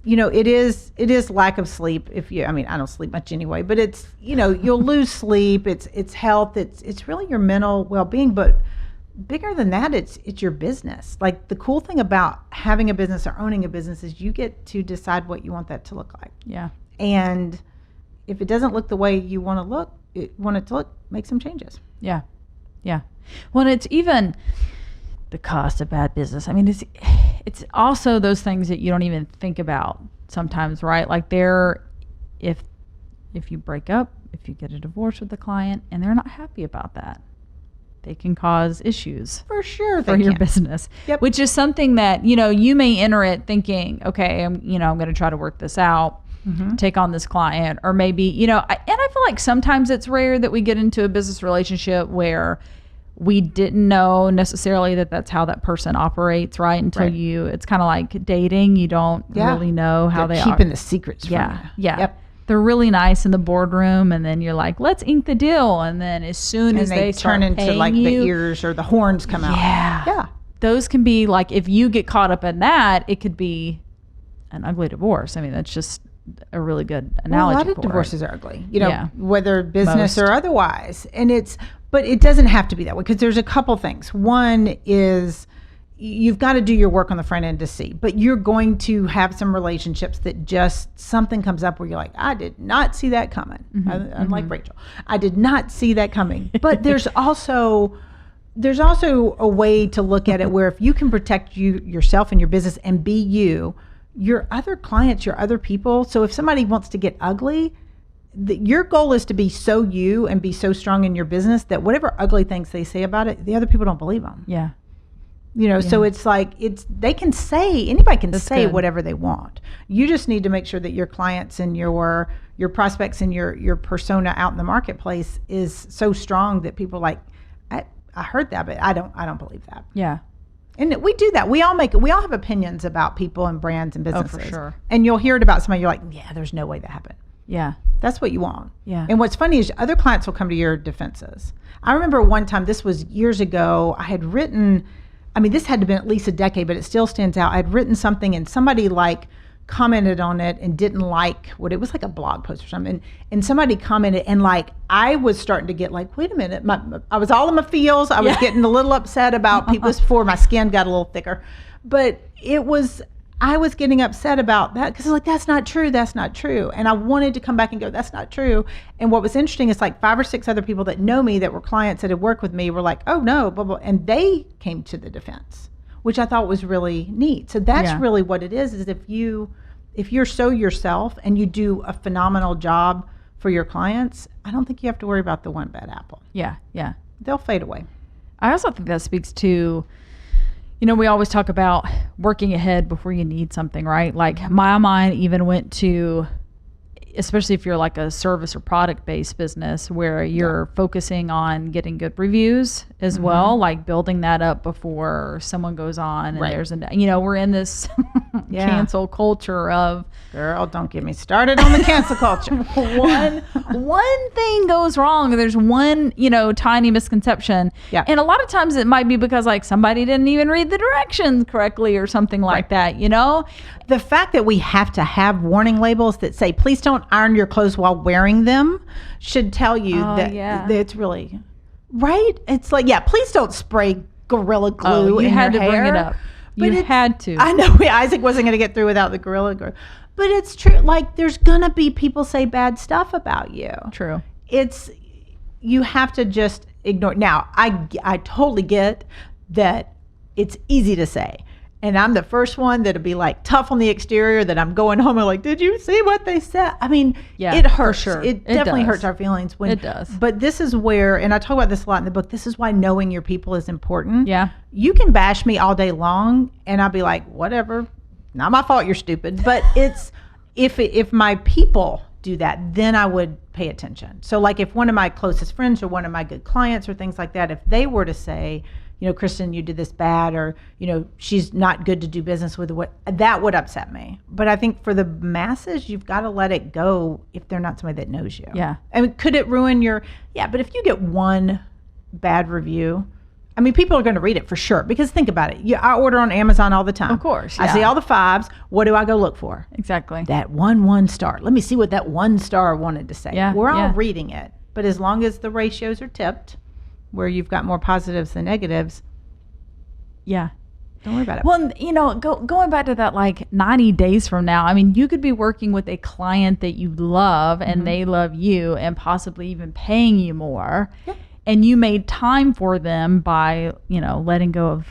it is lack of sleep. I don't sleep much anyway, but it's, you'll lose sleep. It's health. It's really your mental well-being, but bigger than that, it's your business. Like, the cool thing about having a business or owning a business is you get to decide what you want that to look like. Yeah. And if it doesn't look the way you want it to look, make some changes. Yeah. Yeah. Well, it's even the cost of bad business. I mean, it's also those things that you don't even think about sometimes, right? Like, if you break up, if you get a divorce with the client and they're not happy about that, they can cause issues for sure for your business. Yep. Which is something that, you may enter it thinking, okay, I'm going to try to work this out, take on this client, or maybe, and I feel like sometimes it's rare that we get into a business relationship where we didn't know necessarily that that's how that person operates, right? Until it's kind of like dating. You don't really know how they're they keeping are. the secrets from you. Yeah. Yep. They're really nice in the boardroom, and then you're like, let's ink the deal. And then as soon as they turn into like the ears or the horns come out. Yeah. Those can be like, if you get caught up in that, it could be an ugly divorce. I mean, that's just a really good analogy. A lot of divorces are ugly, Yeah. whether business or otherwise. But it doesn't have to be that way, because there's a couple things. One is, you've got to do your work on the front end to see, but you're going to have some relationships that just something comes up where you're like, I did not see that coming. Unlike Rachel, I did not see that coming. But there's also a way to look at it where if you can protect yourself and your business and be your other clients, your other people. So if somebody wants to get ugly, your goal is to be so you and be so strong in your business that whatever ugly things they say about it, the other people don't believe them. Yeah. So it's like, anybody can say good. whatever they want. You just need to make sure that your clients and your prospects and your persona out in the marketplace is so strong that people are like, I heard that, but I don't believe that. Yeah. And we do that. We all have opinions about people and brands and businesses. Oh, for sure. And you'll hear it about somebody, you're like, yeah, there's no way that happened. Yeah. That's what you want. Yeah. And what's funny is other clients will come to your defenses. I remember one time, this was years ago, I had written, this had to have been at least a decade, but it still stands out. I'd written something and somebody commented on it and didn't like what it was, like a blog post or something. And somebody commented, and I was starting to get like, wait a minute, I was all in my feels. I was getting a little upset about people before my skin got a little thicker, but I was getting upset about that because I was like, that's not true. And I wanted to come back and go, that's not true. And what was interesting is like 5 or 6 other people that know me that were clients that had worked with me were like, oh no, blah, blah. And they came to the defense, which I thought was really neat. So that's really what it is if you're so yourself and you do a phenomenal job for your clients, I don't think you have to worry about the one bad apple. Yeah. Yeah. They'll fade away. I also think that speaks to, we always talk about working ahead before you need something, right? Like my mind even went to, especially if you're like a service or product based business where you're focusing on getting good reviews as well, like building that up before someone goes on and there's we're in this cancel culture of, girl, don't get me started on the cancel culture. one thing goes wrong, there's one tiny misconception, and a lot of times it might be because like somebody didn't even read the directions correctly or something like that. The fact that we have to have warning labels that say please don't iron your clothes while wearing them should tell you that it's really right. It's like, please don't spray Gorilla Glue in your hair. You had to bring it up. You had to. I know Isaac wasn't going to get through without the Gorilla Glue. But it's true. Like, there's going to be people say bad stuff about you. True. You have to just ignore. Now, I totally get that it's easy to say. And I'm the first one that'll be like tough on the exterior, that I'm going home and like, did you see what they said? It hurts. For sure. It definitely hurts our feelings. It does. But this is where, and I talk about this a lot in the book, this is why knowing your people is important. Yeah. You can bash me all day long and I'll be like, whatever, not my fault, you're stupid. But it's, if my people do that, then I would pay attention. So like if one of my closest friends or one of my good clients or things like that, if they were to say, Kristin, you did this bad, or, she's not good to do business with, that would upset me. But I think for the masses, you've got to let it go if they're not somebody that knows you. Yeah. Could it ruin but if you get one bad review, I mean, people are going to read it for sure, because think about it. I order on Amazon all the time. Of course. I see all the 5s. What do I go look for? Exactly. That 1 star. Let me see what that 1 star wanted to say. Yeah, We're all yeah. reading it. But as long as the ratios are tipped, where you've got more positives than negatives, Yeah. don't worry about it. Well, you know, going back to that, like 90 days from now, I mean, you could be working with a client that you love and they love you and possibly even paying you more. Yeah. And you made time for them by, you know, letting go of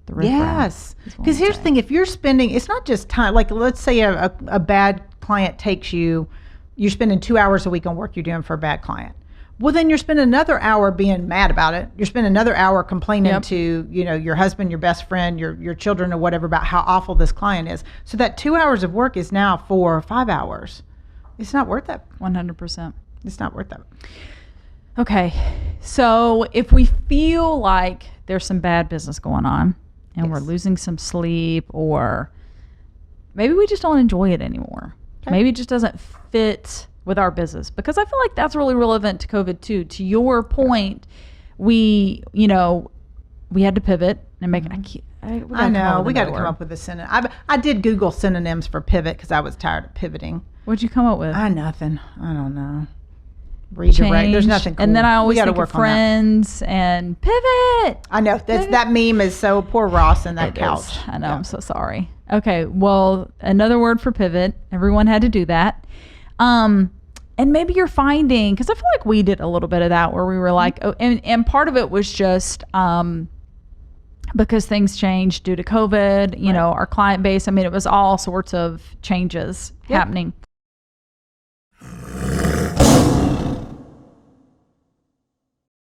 the riffraff. Yes. Because here's the thing, if you're spending, it's not just time. Like, let's say a bad client takes you, you're spending 2 hours a week on work you're doing for a bad client. Well, then you're spending another hour being mad about it. You're spending another hour complaining to, you know, your husband, your best friend, your children or whatever about how awful this client is. So that 2 hours of work is now 4 or 5 hours. It's not worth it. 100%. It's not worth it. Okay. So if we feel like there's some bad business going on and we're losing some sleep, or maybe we just don't enjoy it anymore. Okay. Maybe it just doesn't fit with our business, because I feel like that's really relevant to COVID too. To your point, we had to pivot and make it. I know we got to come up with a synonym. I did Google synonyms for pivot because I was tired of pivoting. What'd you come up with? Nothing. I don't know. Redirect. There's nothing cool. And then I always think of Friends and pivot. I know that meme is so poor Ross and that couch. I know. Yeah. I'm so sorry. Okay. Well, another word for pivot. Everyone had to do that. And maybe you're finding, because I feel like we did a little bit of that where we were like, oh, and part of it was just because things changed due to COVID, you know, our client base. I mean, it was all sorts of changes happening.